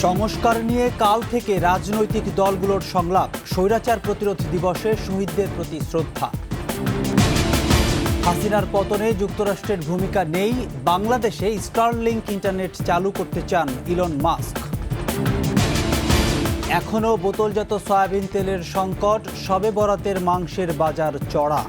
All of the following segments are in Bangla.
সংস্কার নিয়ে কাল থেকে রাজনৈতিক দলগুলোর সংলাপ, স্বৈরাচার প্রতিরোধ দিবসে শহীদদের প্রতি শ্রদ্ধা। হাসিনার পতনে যুক্তরাষ্ট্রের ভূমিকা নেই, বাংলাদেশে স্টারলিংক ইন্টারনেট চালু করতে চান ইলন মাস্ক। এখনও বোতলজাত সয়াবিন তেলের সংকট, শবে বরাতের মাংসের বাজার চড়া।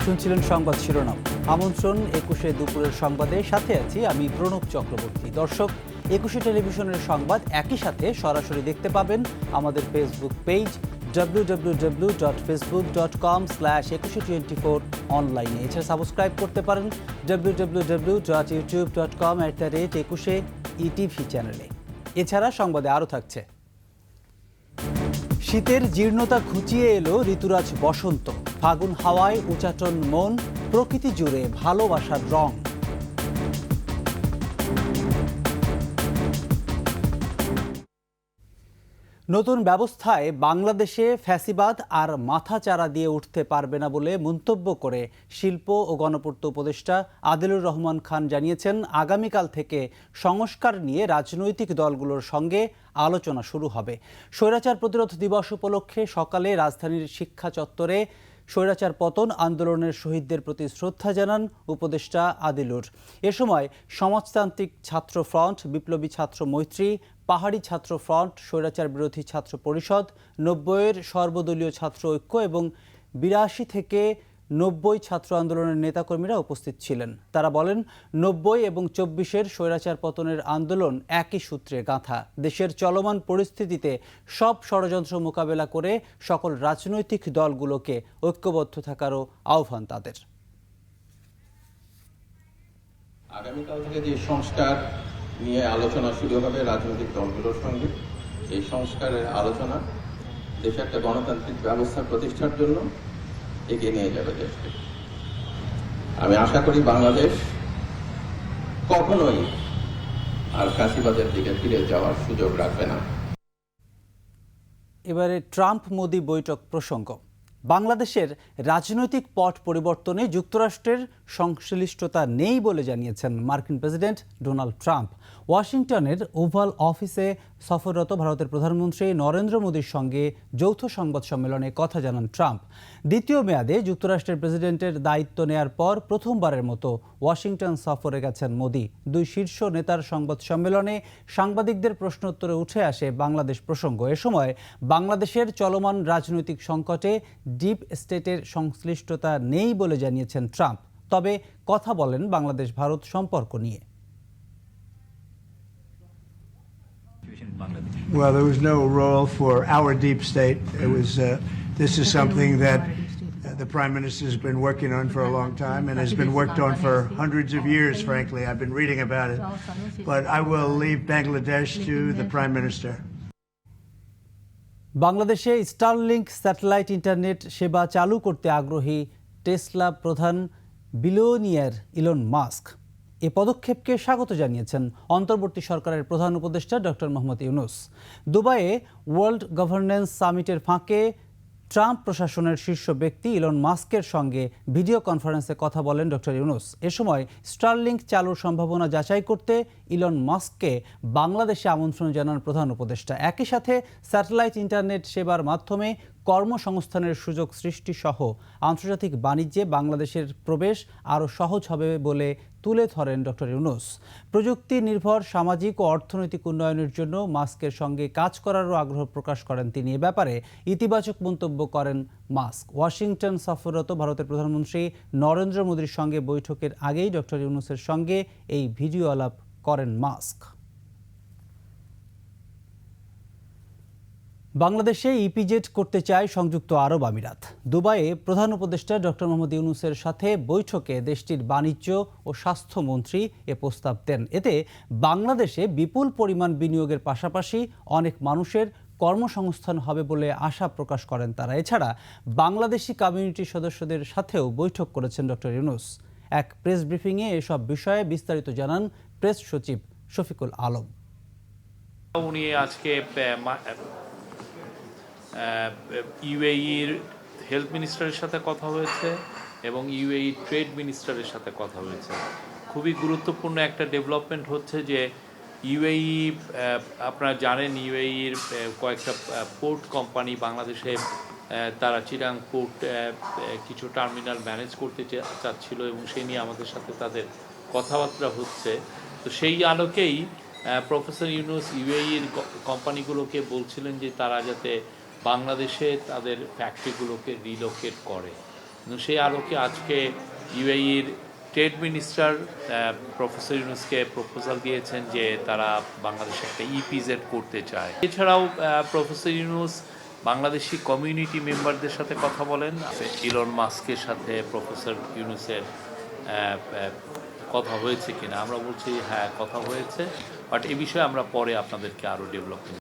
শুনছিলেন সংবাদ শিরোনাম। আমন্ত্রণ 21শে দুপুরের সংবাদে, সাথে আছি আমি প্রণব চক্রবর্তী। দর্শক, 21শে টেলিভিশনের সংবাদ একই সাথে সরাসরি দেখতে পাবেন আমাদের ফেসবুক পেজ www.facebook.com/2124 অনলাইনে। এছাড়া সাবস্ক্রাইব করতে পারেন www.youtube.com/21ETV চ্যানেলে। এছাড়া সংবাদে আরও থাকছে: শীতের জীর্ণতা ঘুচিয়ে এলো ঋতুরাজ বসন্ত, ফাগুন হাওয়ায় উচাটন মন, প্রকৃতি জুড়ে ভালোবাসার রং। নতুন ব্যবস্থায় বাংলাদেশে ফ্যাসিবাদ আর মাথাচাড়া দিয়ে উঠতে পারবে না বলে মন্তব্য করে শিল্প ও গণপূর্ত উপদেষ্টা আদিলুর রহমান খান জানিয়েছেন, আগামীকাল থেকে সংস্কার নিয়ে রাজনৈতিক দলগুলোর সঙ্গে আলোচনা শুরু হবে। স্বৈরাচার প্রতিরোধ দিবস উপলক্ষে সকালে রাজধানীর শিক্ষা চত্বরে স্বৈরাচার পতন আন্দোলনের শহীদদের প্রতি শ্রদ্ধা জানান উপদেষ্টা আদিলুর। এ সময় সমাজতান্ত্রিক ছাত্র ফ্রন্ট, বিপ্লবী ছাত্র মৈত্রী, পাহাড়ি ছাত্র ফ্রন্ট, স্বৈরাচার বিরোধী ছাত্র পরিষদ, 90-এর সর্বদলীয় ছাত্র ঐক্য এবং 82 থেকে 90 ছাত্র আন্দোলনের নেতাকর্মীরা উপস্থিত ছিলেন। তারা বলেন, 90 এবং 24-এর স্বৈরাচার পতনের আন্দোলন একই সূত্রে গাঁথা। দেশের চলমান পরিস্থিতিতে সব ষড়যন্ত্র মোকাবেলা করে সকল রাজনৈতিক দলগুলোকে ঐক্যবদ্ধ থাকারও আহ্বান তাদের। আগামীকাল থেকে যে সংস্কার নিয়ে আলোচনা শুরু হবে রাজনৈতিক দলগুলোর সঙ্গে, এই সংস্কারের আলোচনা দেশে একটা গণতান্ত্রিক ব্যবস্থা প্রতিষ্ঠার জন্য এগিয়ে নিয়ে যাবে দেশকে। আমি আশা করি বাংলাদেশ কখনোই আর ফ্যাসিবাদের দিকে ফিরে যাওয়ার সুযোগ রাখবে না। এবারে ট্রাম্প মোদি বৈঠক প্রসঙ্গ। বাংলাদেশের রাজনৈতিক পট পরিবর্তনে যুক্তরাষ্ট্রের সংশ্লিষ্টতা নেই বলে জানিয়েছেন মার্কিন প্রেসিডেন্ট ডোনাল্ড ট্রাম্প। ওয়াশিংটনের ওভাল অফিসে সফররত ভারতের প্রধানমন্ত্রী নরেন্দ্র মোদীর সঙ্গে যৌথ সংবাদ সম্মেলনে কথা জানান ট্রাম্প। দ্বিতীয় মেয়াদে যুক্তরাষ্ট্রের প্রেসিডেন্টের দায়িত্ব নেয়ার পর প্রথমবারের মতো ওয়াশিংটন সফরে গেছেন মোদী। দুই শীর্ষ নেতার সংবাদ সম্মেলনে সাংবাদিকদের প্রশ্নোত্তরে উঠে আসে বাংলাদেশ প্রসঙ্গ। এ সময় বাংলাদেশের চলমান রাজনৈতিক সংকটে ডিপ স্টেটের সংশ্লিষ্টতা নেই বলে জানিয়েছেন ট্রাম্প, তবে কথা বলেন বাংলাদেশ ভারত সম্পর্ক নিয়ে। Well, there was no role for our deep state. It was. This is something that the Prime Minister has been working on for a long time and has been worked on for hundreds of years, frankly. I've been reading about it. But I will leave Bangladesh to the Prime Minister. বাংলাদেশে স্টারলিংক স্যাটেলাইট ইন্টারনেট সেবা চালু করতে আগ্রহী টেসলা প্রধান বিলিয়নিয়ার ইলন মাস্ক। এ পদক্ষেপকে স্বাগত জানিয়েছেন অন্তর্বর্তী সরকারের প্রধান উপদেষ্টা ডক্টর মোহাম্মদ ইউনূস। দুবাইয়ে ওয়ার্ল্ড গভর্নেন্স সামিটের ফাঁকে ট্রাম্প প্রশাসনের শীর্ষ ব্যক্তি ইলন মাস্কের সঙ্গে ভিডিও কনফারেন্সে কথা বলেন ডক্টর ইউনূস। এ সময় স্টারলিংক চালুর সম্ভাবনা যাচাই করতে ইলন মাস্ককে বাংলাদেশে আমন্ত্রণ জানান প্রধান উপদেষ্টা। একই সাথে স্যাটেলাইট ইন্টারনেট সেবার মাধ্যমে কর্মসংস্থানের সুযোগ সৃষ্টি সহ আন্তর্জাতিক বাণিজ্যে বাংলাদেশের প্রবেশ আরও সহজ হবে বলে তুলে ধরেন ডক্টর ইউনূস। প্রযুক্তি নির্ভর সামাজিক ও অর্থনৈতিক উন্নয়নের জন্য মাস্কের সঙ্গে কাজ করারও আগ্রহ প্রকাশ করেন তিনি। এ ব্যাপারে ইতিবাচক মন্তব্য করেন মাস্ক। ওয়াশিংটন সফররত ভারতের প্রধানমন্ত্রী নরেন্দ্র মোদীর সঙ্গে বৈঠকের আগেই ডক্টর ইউনূসের সঙ্গে এই ভিডিও আলাপ করেন মাস্ক। বাংলাদেশে ইপিজেড করতে চায় সংযুক্ত আরব আমিরাত। দুবাইয়ে প্রধান উপদেষ্টা ডক্টর মোহাম্মদ ইউনূসের সাথে বৈঠকে দেশটির বাণিজ্য ও স্বাস্থ্যমন্ত্রী এ প্রস্তাব দেন। এতে বাংলাদেশে বিপুল পরিমাণ বিনিয়োগের পাশাপাশি অনেক মানুষের কর্মসংস্থান হবে বলে আশা প্রকাশ করেন তারা। এছাড়া বাংলাদেশি কমিউনিটির সদস্যদের সাথেও বৈঠক করেছেন ডক্টর ইউনূস। এক প্রেস ব্রিফিংয়ে এসব বিষয়ে বিস্তারিত জানান প্রেস সচিব শফিকুল আলম। উনি আজকে ইউএইর হেলথ মিনিস্টারের সাথে কথা হয়েছে এবং ইউএই ট্রেড মিনিস্টারের সাথে কথা হয়েছে। খুবই গুরুত্বপূর্ণ একটা ডেভেলপমেন্ট হচ্ছে যে ইউএই, আপনারা জানেন ইউএইর কয়েকটা পোর্ট কোম্পানি বাংলাদেশে তারা চিরাং পোর্ট কিছু টার্মিনাল ম্যানেজ করতে চাচ্ছিল এবং সেই নিয়ে আমাদের সাথে তাদের কথাবার্তা হচ্ছে। তো সেই আলোকেই প্রফেসর ইউনূস ইউএইর কোম্পানিগুলোকে বলছিলেন যে তারা যাতে বাংলাদেশে তাদের ফ্যাক্টরিগুলোকে রিলোকেট করে। সেই আলোকে আজকে ইউএইর ট্রেড মিনিস্টার প্রফেসর ইউনূসকে প্রপোজাল দিয়েছেন যে তারা বাংলাদেশে একটা ইপিজেড করতে চায়। এছাড়াও প্রফেসর ইউনূস বাংলাদেশি কমিউনিটি মেম্বারদের সাথে কথা বলেন। ইলন মাস্কের সাথে প্রফেসর ইউনূসের কথা হয়েছে কিনা, আমরা বলছি হ্যাঁ কথা হয়েছে, বাট এ বিষয়ে আমরা পরে আপনাদেরকে আরও ডেভেলপমেন্ট।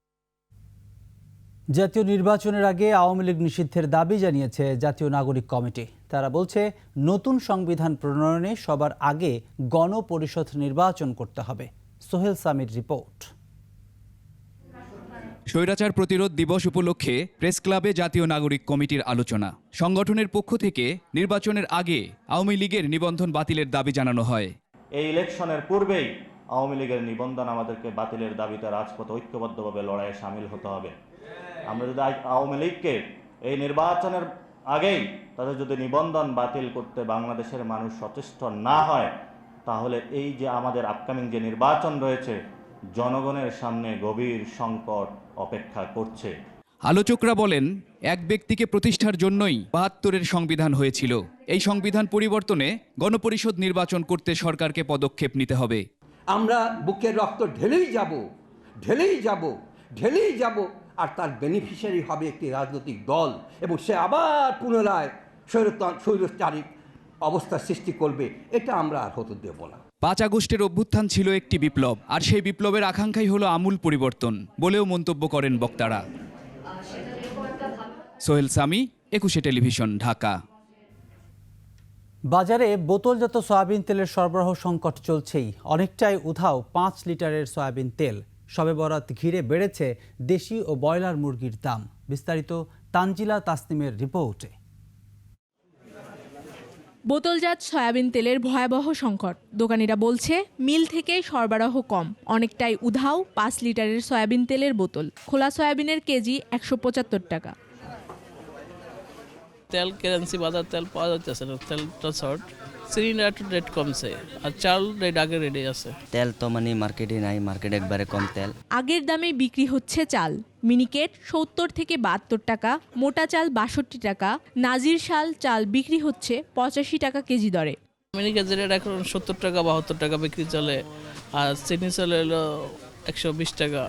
জাতীয় নির্বাচনের আগে আওয়ামী লীগ নিষিদ্ধের দাবি জানিয়েছে জাতীয় নাগরিক কমিটি। তারা বলছে নতুন সংবিধান প্রণয়নে সবার আগে গণপরিষদ নির্বাচন করতে হবে। সোহেল সামির রিপোর্ট। স্বৈরাচার প্রতিরোধ দিবস উপলক্ষে প্রেস ক্লাবে জাতীয় নাগরিক কমিটির আলোচনা। সংগঠনের পক্ষ থেকে নির্বাচনের আগে আওয়ামী লীগের নিবন্ধন বাতিলের দাবি জানানো হয়। এই ইলেকশনের পূর্বেই আওয়ামী লীগের নিবন্ধন আমাদেরকে বাতিলের দাবিতে রাজপথে ঐক্যবদ্ধভাবে লড়াইয়ে সামিল হতে হবে। আমরা যদি আওয়ামী লীগকে এই নির্বাচনের আগেই তাদের যদি নিবন্ধন বাতিল করতে বাংলাদেশের মানুষ সচেষ্ট না হয়, তাহলে এই যে আমাদের আপকামিং যে নির্বাচন রয়েছে জনগণের সামনে গভীর সংকট অপেক্ষা করছে। আলোচকরা বলেন, এক ব্যক্তিকে প্রতিষ্ঠার জন্যই ৭২-এর সংবিধান হয়েছিল। এই সংবিধান পরিবর্তনে গণপরিষদ নির্বাচন করতে সরকারকে পদক্ষেপ নিতে হবে। আমরা বুকের রক্ত ঢেলেই যাব আর তার বেনিফিশিয়ারি হবে একটি রাজনৈতিক দল এবং সে আবার পুনরায় স্বৈরচারিক অবস্থা সৃষ্টি করবে। এটা আমরা আর হতে দেব না। ৫ আগস্টের অভ্যুত্থান ছিল একটি বিপ্লব, আর সেই বিপ্লবের আকাঙ্ক্ষাই হলো আমূল পরিবর্তন বলেও মন্তব্য করেন বক্তারা। সোহেল সামি, ২১শে টেলিভিশন, ঢাকা। বাজারে বোতলজাত সয়াবিন তেলের সরবরাহ সংকট চলছেই। অনেকটাই উধাও ৫ লিটারের সয়াবিন তেল। শবে বরাত ঘিরে বেড়েছে দেশি ও ব্রয়লার মুরগির দাম। বিস্তারিত তানজিলা তাসনিমের রিপোর্টে। বোতলজাত সয়াবিন তেলের ভয়াবহ সংকট। দোকানিরা বলছে মিল থেকে সরবরাহ কম, অনেকটাই উধাও ৫ লিটারের সয়াবিন তেলের বোতল। খোলা সয়াবিনের কেজি ১৭৫ টাকা। তেল কারেন্সি বাজার তেল পাওয়া যাচ্ছে না, তেলটা শর্ট, সিলিন্ডার একটু রেট কমছে আর চাল রেট আগে রেটে আছে। তেল তো মানে মার্কেটে নাই, মার্কেটে একবারে কম তেল। আগের দামে বিক্রি হচ্ছে চাল। মিনিকেট ৭০ থেকে ৭২ টাকা, মোটা চাল ৬২ টাকা, নাজির শাল চাল বিক্রি হচ্ছে ৮৫ টাকা কেজি দরে। মিনিকেটের রেট এখন ৭০ টাকা ৭২ টাকা বিক্রি চলে, আর চিনি চলে হলো ১২০ টাকা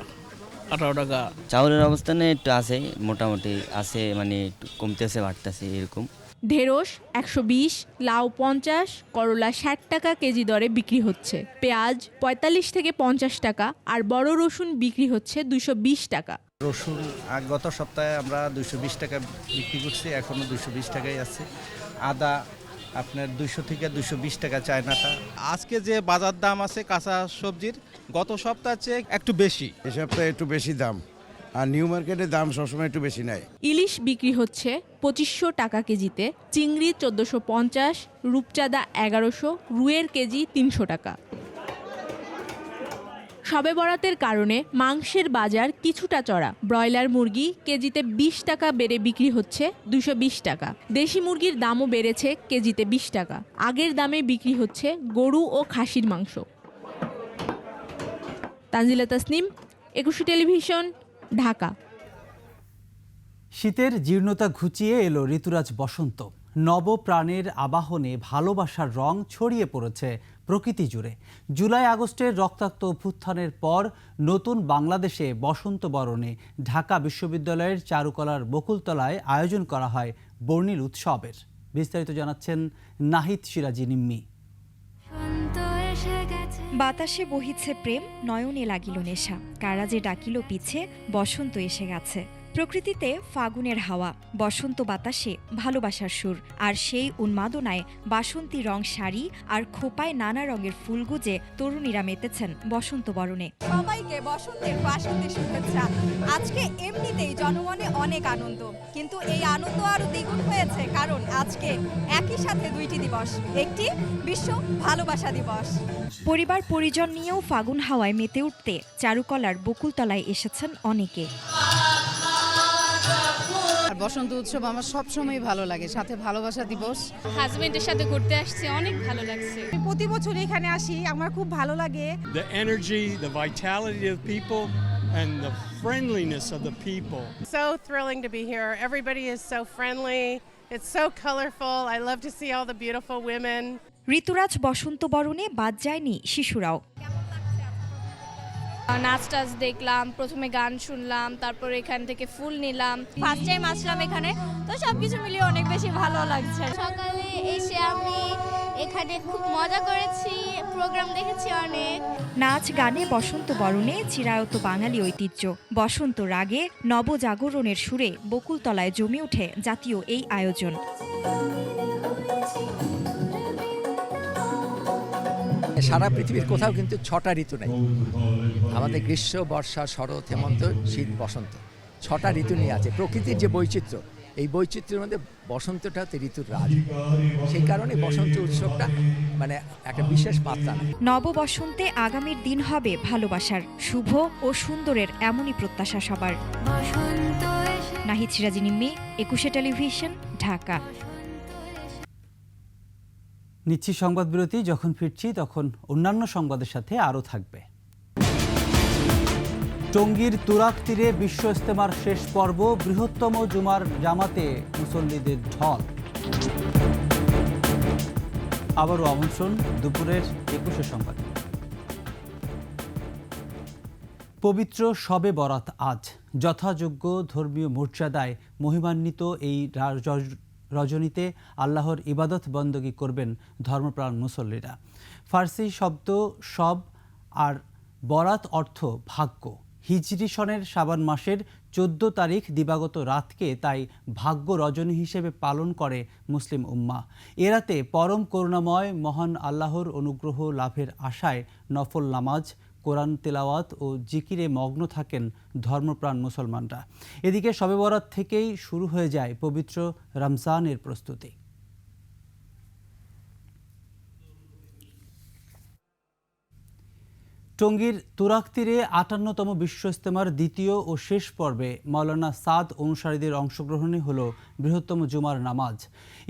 ১৮ টাকা। চাউলের অবস্থানে একটু আছে, মোটামুটি আছে, মানে একটু কমতেছে বাড়তেছে এরকম। ঢেঁড়স ১২০, লাউ ৫০, করলা ৬০ টাকা কেজি দরে বিক্রি হচ্ছে। পেঁয়াজ ৪৫ থেকে ৫০ টাকা, আর বড় রসুন বিক্রি হচ্ছে ২২০ টাকা। রসুন গত সপ্তাহে আমরা ২২০ টাকা বিক্রি করছি, এখনও ২২০ টাকাই আছে। আদা আপনার ২০০ থেকে ২২০ টাকা চায়নাটা। আজকে যে বাজার দাম আছে কাঁচা সবজির গত সপ্তাহের চেয়ে একটু বেশি, এ সপ্তাহে একটু বেশি দাম, আর নিউ মার্কেটের দাম সবসময় একটু বেশি নেয়। ইলিশ বিক্রি হচ্ছে ২৫০০ টাকা কেজিতে, চিংড়ি ১৪৫০, রূপচাঁদা ১১০০, রুইয়ের কেজি ৩০০ টাকা। শবে বরাতের কারণে মাংসের বাজার কিছুটা চড়া। ব্রয়লার মুরগি কেজিতে ২০ টাকা বেড়ে বিক্রি হচ্ছে ২২০ টাকা। দেশি মুরগির দামও বেড়েছে কেজিতে ২০ টাকা। আগের দামে বিক্রি হচ্ছে গরু ও খাসির মাংস। তানজিলা তাসনিম, ২১শে টেলিভিশন, ঢাকা। শীতের জীর্ণতা ঘুচিয়ে এলো ঋতুরাজ বসন্ত। নবপ্রাণের আবাহনে ভালোবাসার রং ছড়িয়ে পড়েছে প্রকৃতি জুড়ে। জুলাই আগস্টের রক্তাক্ত অভ্যুত্থানের পর নতুন বাংলাদেশে বসন্ত বরণে ঢাকা বিশ্ববিদ্যালয়ের চারুকলার বকুলতলায় আয়োজন করা হয় বর্ণিল উৎসবের। বিস্তারিত জানাচ্ছেন নাহিদ সিরাজি নিম্মি। বাতাসে বহিছে প্রেম, নয়নে লাগিল নেশা, কারা যে ডাকিল পিছে, বসন্ত এসে গেছে। প্রকৃতিতে ফাগুনের হাওয়া, বসন্ত বাতাসে ভালোবাসার সুর, আর সেই উন্মাদনায় বাসন্তী রং শাড়ি আর খোপায় নানা রঙের ফুল গুজে তরুণীরা মেতেছেন বসন্ত বরণে। সবাইকে বসন্তের বাসন্তী শুভেচ্ছা। আজকে এমনিতেই জনমনে অনেক আনন্দ, কিন্তু এই আনন্দ আরো দ্বিগুণ হয়েছে কারণ আজকে একই সাথে দুইটি দিবস। একটি বিশ্ব ভালোবাসা দিবস। পরিবার পরিজন নিয়েও ফাগুন হাওয়ায় মেতে উঠতে চারুকলার বকুলতলায় এসেছেন অনেকে। বসন্ত উৎসব আমার সবসময় ভালো লাগে, সাথে ভালোবাসা দিবস। হাজবেন্ডের সাথে ঘুরতে আসছি, অনেক ভালো লাগছে। প্রতি বছর এখানে আসি, আমার খুব ভালো লাগে। The energy, the vitality of people and the friendliness of the people. So thrilling to be here. Everybody is so friendly. It's so colorful. I love to see all the beautiful women. ঋতুরাজ বসন্ত বরণে বাদ যায়নি শিশুরাও। নাচ টাচ দেখলাম, প্রথমে গান শুনলাম, তারপর এখান থেকে ফুল নিলাম। ফার্স্ট টাইম আসলাম এখানে, তো সবকিছু মিলিয়ে অনেক বেশি ভালো লাগছে। সকালে এসে আমি এখানে খুব মজা করেছি, প্রোগ্রাম দেখেছি অনেক। নাচ গানে বসন্ত বরণে চিরায়ত বাঙালি ঐতিহ্য। বসন্ত রাগে নবজাগরণের সুরে বকুলতলায় জমে ওঠে জাতীয় এই আয়োজন। সারা পৃথিবীর কোথাও কিন্তু 6টা ঋতু নেই। আমাদের গ্রীষ্ম, বর্ষা, শরৎ, হেমন্ত, শীত, বসন্ত 6টা ঋতু নিয়ে আছে। প্রকৃতির যে বৈচিত্র্য, এই বৈচিত্র্যের মধ্যে বসন্তটা হচ্ছে ঋতুর রাজ। সেই কারণে বসন্ত উৎসবটা মানে একটা বিশেষ মাত্রা নেয়। নববসন্তে আগামীর দিন হবে ভালোবাসার, শুভ ও সুন্দরের এমনই প্রত্যাশা সবার। নাহিদ সিরাজি নিম্মি, 21 টেলিভিশন, ঢাকা। নিচ্ছি সংবাদ বিরতি। যখন ফিরছি তখন অন্যান্য সংবাদের সাথে আরও থাকবে। টঙ্গীর তুরাগ তীরে বিশ্ব ইজতেমার শেষ পর্ব, বৃহত্তম জুমার জামাতে মুসল্লিদের ঢল। আবারও আমন্ত্রণ দুপুরের 21 সংবাদ। পবিত্র শবে বরাত আজ যথাযোগ্য ধর্মীয় মর্যাদায় মহিমান্বিত এই রজনীতে আল্লাহর ইবাদত বন্দগি করবেন ধর্মপ্রাণ মুসল্লিরা। ফার্সি শব্দ শব আর বরাত অর্থ ভাগ্য। হিজরি সনের শাবান মাসের 14 তারিখ দিবাগত রাতকে তাই ভাগ্য রজনী হিসেবে পালন করে মুসলিম উম্মাহ। এ রাতে পরম করুণাময় মহান আল্লাহর অনুগ্রহ লাভের আশায় নফল নামাজ, কোরআন তেলাওয়াত ও জিকিরে মগ্ন থাকেন ধর্মপ্রাণ মুসলমানরা। এদিকে শবে বরাত থেকেই শুরু হয়ে যায় পবিত্র রমজানের প্রস্তুতি। টঙ্গীর তুরাগ তীরে 58তম বিশ্ব ইজতেমার দ্বিতীয় ও শেষ পর্বে মাওলানা সাদ অনুসারীদের অংশগ্রহণে হল বৃহত্তম জুমার নামাজ।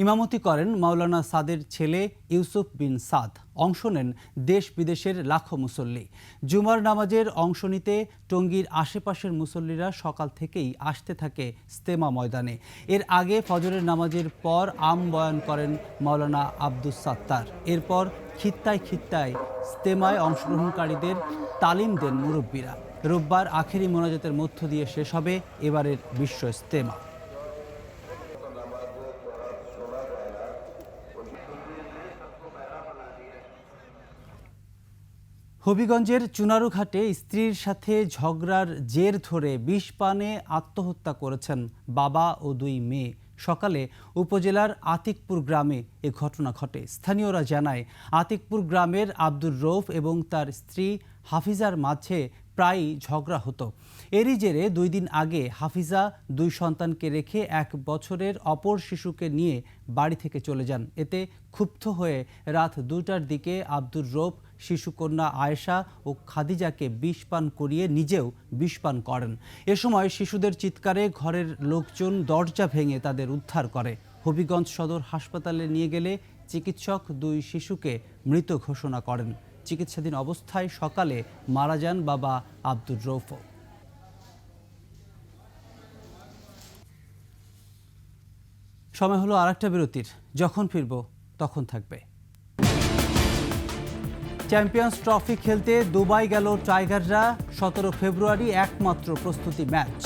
ইমামতি করেন মাওলানা সাদের ছেলে ইউসুফ বিন সাদ। অংশ নেন দেশ বিদেশের লাখো মুসল্লি। জুমার নামাজের অংশ নিতে টঙ্গীর আশেপাশের মুসল্লিরা সকাল থেকেই আসতে থাকে ইজতেমা ময়দানে। এর আগে ফজরের নামাজের পর আম বয়ান করেন মাওলানা আব্দুস সাত্তার। এরপর খিত্তায় খিত্তায় ইজতেমায় অংশগ্রহণকারীদের তালিম দেন মুরব্বীরা। রোববার আখেরি মোনাজাতের মধ্য দিয়ে শেষ হবে এবারের বিশ্ব ইজতেমা। হবিগঞ্জের চুনারুঘাটে স্ত্রীর সাথে ঝগড়ার জের ধরে বিষ পানে আত্মহত্যা করেছেন বাবা ও 2 মেয়ে। সকালে উপজেলার আতিকপুর গ্রামে এ ঘটনা ঘটে। স্থানীয়রা জানায় আতিকপুর গ্রামের আব্দুর রৌফ এবং তার স্ত্রী হাফিজার মাঝে প্রায়ই ঝগড়া হতো। এরই জেরে 2 দিন আগে হাফিজা 2 সন্তানকে রেখে 1 বছরের অপর শিশুকে নিয়ে বাড়ি থেকে চলে যান। এতে ক্ষুব্ধ হয়ে রাত 2টার দিকে আব্দুর রৌফ শিশুকন্যা আয়েশা ও খাদিজাকে বিষ পান করিয়ে নিজেও বিষ পান করেন। এ সময় শিশুদের চিৎকারে ঘরের লোকজন দরজা ভেঙে তাদের উদ্ধার করে। হবিগঞ্জ সদর হাসপাতালে নিয়ে গেলে চিকিৎসক 2 শিশুকে মৃত ঘোষণা করেন। চিকিৎসাধীন অবস্থায় সকালে মারা যান বাবা আব্দুর রৌফ। সময় হলো আরেকটা বিরতির। যখন ফিরব তখন থাকবে। চ্যাম্পিয়ন্স ট্রফি খেলতে দুবাই গেল টাইগাররা। 17 ফেব্রুয়ারি একমাত্র প্রস্তুতি ম্যাচ।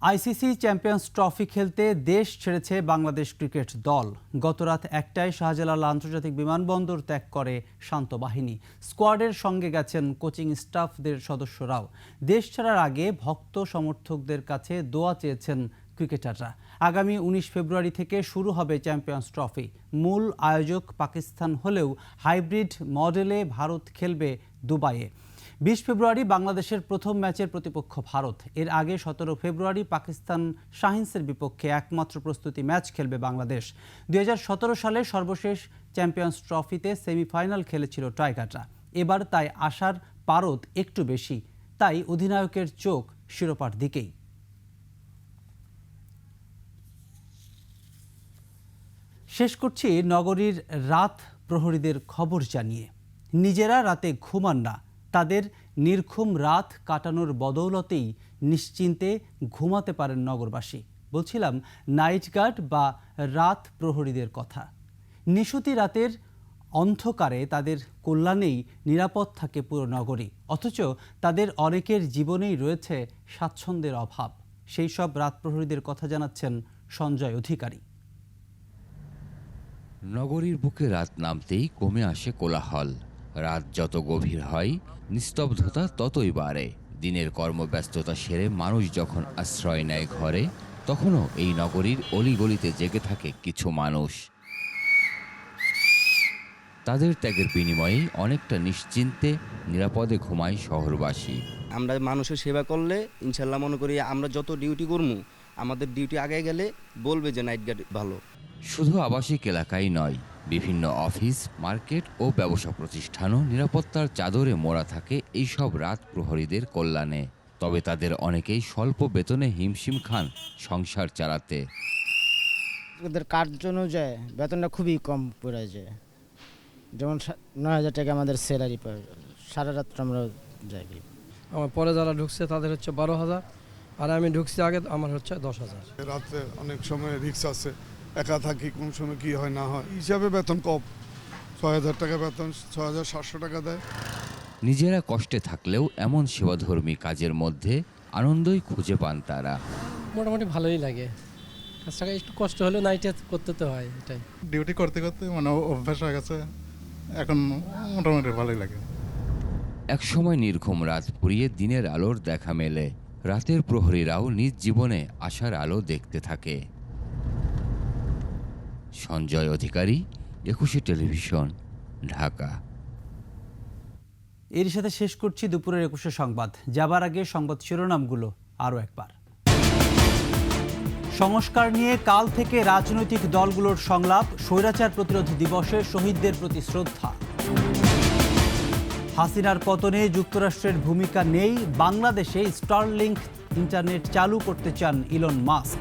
আইসিসি চ্যাম্পিয়ন্স ট্রফি খেলতে দেশ ছেড়েছে বাংলাদেশ ক্রিকেট দল। গতরাত 1টায় শাহজালাল আন্তর্জাতিক বিমানবন্দর ত্যাগ করে শান্ত বাহিনী। স্কোয়াডের সঙ্গে গেছেন কোচিং স্টাফদের সদস্যরাও। দেশ ছাড়ার আগে ভক্ত সমর্থকদের কাছে দোয়া চেয়েছেন ক্রিকেটাররা। আগামী 19 ফেব্রুয়ারি থেকে শুরু হবে চ্যাম্পিয়ন্স ট্রফি। মূল আয়োজক পাকিস্তান হলেও হাইব্রিড মডেলে ভারত খেলবে দুবাইয়ে। 20 ফেব্রুয়ারি বাংলাদেশের প্রথম ম্যাচের প্রতিপক্ষ ভারত। এর আগে 17 ফেব্রুয়ারি পাকিস্তান শাহিনসের বিপক্ষে একমাত্র প্রস্তুতি ম্যাচ খেলবে বাংলাদেশ। 2017 সালে সর্বশেষ চ্যাম্পিয়ন্স ট্রফিতে সেমিফাইনাল খেলেছিল টাইগাররা। এবার তাই আশার পারদ একটু বেশি, তাই অধিনায়কের চোখ শিরোপার দিকেই। শেষ করছি নগরীর রাত প্রহরীদের খবর জানিয়ে। নিজেরা রাতে ঘুমান না, তাদের নির্ঘুম রাত কাটানোর বদৌলতেই নিশ্চিন্তে ঘুমাতে পারেন নগরবাসী। বলছিলাম নাইট গার্ড বা রাত প্রহরীদের কথা। নিশুতি রাতের অন্ধকারে তাদের কল্যাণেই নিরাপদ থাকে পুরো নগরী, অথচ তাদের অনেকের জীবনেই রয়েছে স্বাচ্ছন্দ্যের অভাব। সেই সব রাত প্রহরীদের কথা জানাচ্ছেন সঞ্জয় অধিকারী। নগরীর বুকে রাত নামতেই কমে আসে কোলাহল। রাত যত গভীর হয় নিস্তব্ধতা ততই বাড়ে। দিনের কর্মব্যস্ততা সেরে মানুষ যখন আশ্রয় নেয় ঘরে, তখনও এই নগরীর অলিগলিতে জেগে থাকে কিছু মানুষ। তাদের ত্যাগের বিনিময়ে অনেকটা নিশ্চিন্তে নিরাপদে ঘুমায় শহরবাসী। আমরা মানুষের সেবা করলে ইনশাল্লাহ মনে করি আমরা যত ডিউটি করবো, আমাদের ডিউটি আগে গেলে বলবে যে নাইট গার্ড ভালো। শুধু আবাসিক এলাকায় নয়, বিভিন্ন অফিস, মার্কেট ও ব্যবসা প্রতিষ্ঠানও নিরাপত্তার চাদরে মোড়া থাকে এইসব রাত প্রহরীদের কল্যাণে। তবে তাদের অনেকেই স্বল্প বেতনে হিমশিম খান সংসার চালাতে। ওদের কাজ অনুযায়ী বেতনটা খুবই কম পড়ে যায়। যেমন 9,000 টাকা আমাদের স্যালারি পাই, সারা রাত্র আমরা যাই। আমার পরে যারা ঢুকছে তাদের হচ্ছে 12,000, আর আমি ঢুকছি আগে আমার হচ্ছে 10,000। রাত্রে অনেক সময় রিক্স আছে, একা থাকি, কোন সময় কি হয় না হয়, হিসাবে বেতন কম। 6,000 টাকা বেতন, 6,700 টাকা দেয়। নিজেরা কষ্টে থাকলেও এমন সেবাধর্মী কাজের মধ্যে আনন্দই খুঁজে পান তারা। মোটামুটি ভালোই লাগে কাজটাকে, একটু কষ্ট হলেও নাইটে করতে তো হয়। এটাই ডিউটি করতে করতে মানে অভ্যাস হয়ে গেছে, এখন মোটামুটি ভালোই লাগে। এক সময় নির্ঘুম রাত পুড়িয়ে দিনের আলোর দেখা মেলে। রাতের প্রহরীরাও নিজ জীবনে আশার আলো দেখতে থাকে। সঞ্জয় অধিকারী, 21 টেলিভিশন, ঢাকা। এর সাথে শেষ করছি দুপুরের 21 সংবাদ। যাবার আগে সংবাদ শিরোনামগুলো আরও একবার। সংস্কার নিয়ে কাল থেকে রাজনৈতিক দলগুলোর সংলাপ। স্বৈরাচার প্রতিরোধ দিবসে শহীদদের প্রতি শ্রদ্ধা। হাসিনার পতনে যুক্তরাষ্ট্রের ভূমিকা নেই, বাংলাদেশে স্টারলিংক ইন্টারনেট চালু করতে চান ইলন মাস্ক।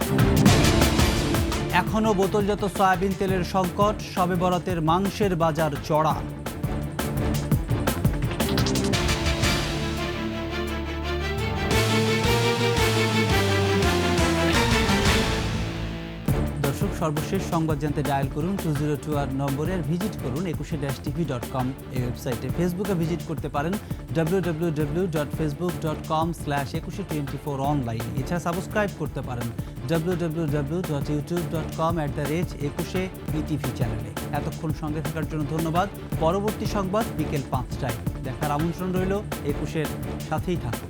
এখনও বোতলজাত সয়াবিন তেলের সংকট, শবে বরাতের মাংসের বাজার চড়া। দর্শক, সর্বশেষ সংবাদ জানতে ডায়াল করুন 202 নম্বরে, আর ভিজিট করুন 21-tv.com এই ওয়েবসাইটে। ফেসবুকে ভিজিট করতে পারেন www.facebook.com/2124 অনলাইন। এছাড়া সাবস্ক্রাইব করতে পারেন www.youtube.com/21etv চ্যানেলে। এতক্ষণ সঙ্গে থাকার জন্য ধন্যবাদ। পরবর্তী সংবাদ বিকেল 5টায় দেখার আমন্ত্রণ রইল। 21-এর সাথেই থাকুন।